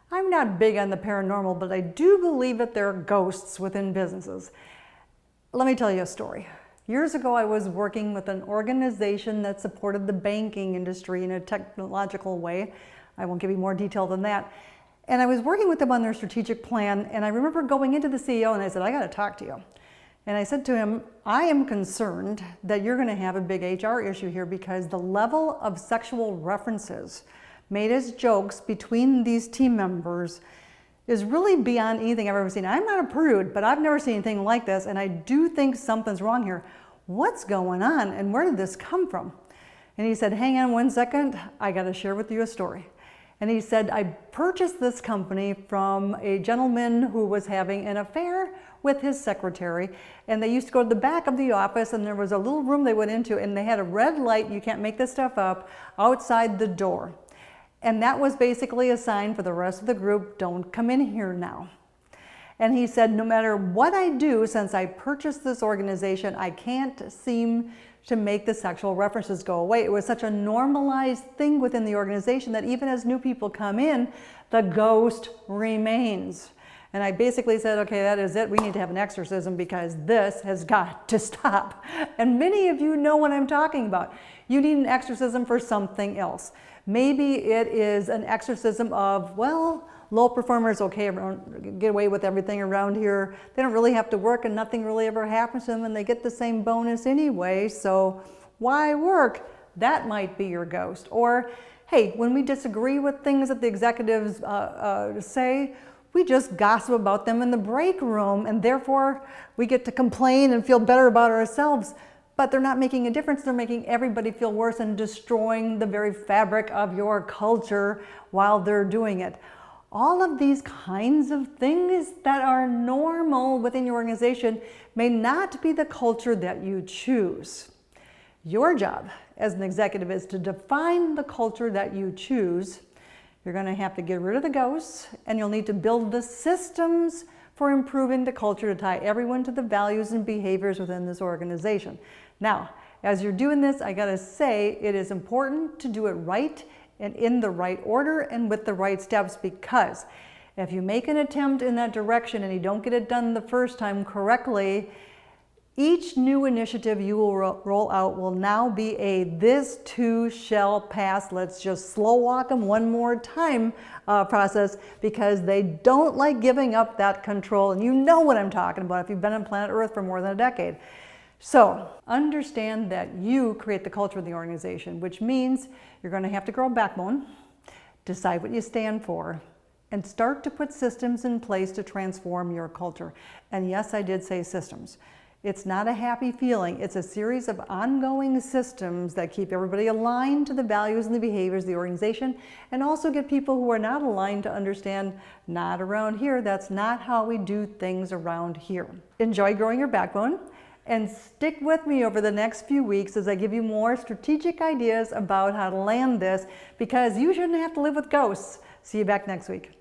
I'm not big on the paranormal, but I do believe that there are ghosts within businesses. Let me tell you a story. Years ago, I was working with an organization that supported the banking industry in a technological way. I won't give you more detail than that. And I was working with them on their strategic plan, and I remember going into the CEO and I said, I got to talk to you. And I said to him, I am concerned that you're going to have a big HR issue here because the level of sexual references made as jokes between these team members is really beyond anything I've ever seen. I'm not a prude, but I've never seen anything like this, and I do think something's wrong here. What's going on, and where did this come from? And he said, hang on one second, I got to share with you a story. And he said, I purchased this company from a gentleman who was having an affair with his secretary, and they used to go to the back of the office, and there was a little room they went into, and they had a red light, you can't make this stuff up, outside the door. And that was basically a sign for the rest of the group, don't come in here now. And he said, no matter what I do, since I purchased this organization, I can't seem to make the sexual references go away. It was such a normalized thing within the organization that even as new people come in, the ghost remains. And I basically said, okay, that is it. We need to have an exorcism because this has got to stop. And many of you know what I'm talking about. You need an exorcism for something else. Maybe it is an exorcism of, well, low performers, okay, get away with everything around here. They don't really have to work and nothing really ever happens to them and they get the same bonus anyway, so why work? That might be your ghost. Or, hey, when we disagree with things that the executives say, we just gossip about them in the break room and therefore we get to complain and feel better about ourselves. But they're not making a difference. They're making everybody feel worse and destroying the very fabric of your culture while they're doing it. All of these kinds of things that are normal within your organization may not be the culture that you choose. Your job as an executive is to define the culture that you choose. You're going to have to get rid of the ghosts, and you'll need to build the systems for improving the culture to tie everyone to the values and behaviors within this organization. Now, as you're doing this, I gotta say, it is important to do it right and in the right order and with the right steps, because if you make an attempt in that direction and you don't get it done the first time correctly, each new initiative you will roll out will now be a this too shall pass, let's just slow walk them one more time process, because they don't like giving up that control. And you know what I'm talking about if you've been on planet Earth for more than a decade. So understand that you create the culture of the organization, which means you're going to have to grow a backbone, decide what you stand for, and start to put systems in place to transform your culture. And yes, I did say systems. It's not a happy feeling. It's a series of ongoing systems that keep everybody aligned to the values and the behaviors of the organization, and also get people who are not aligned to understand, not around here, that's not how we do things around here. Enjoy growing your backbone, and stick with me over the next few weeks as I give you more strategic ideas about how to land this, because you shouldn't have to live with ghosts. See you back next week.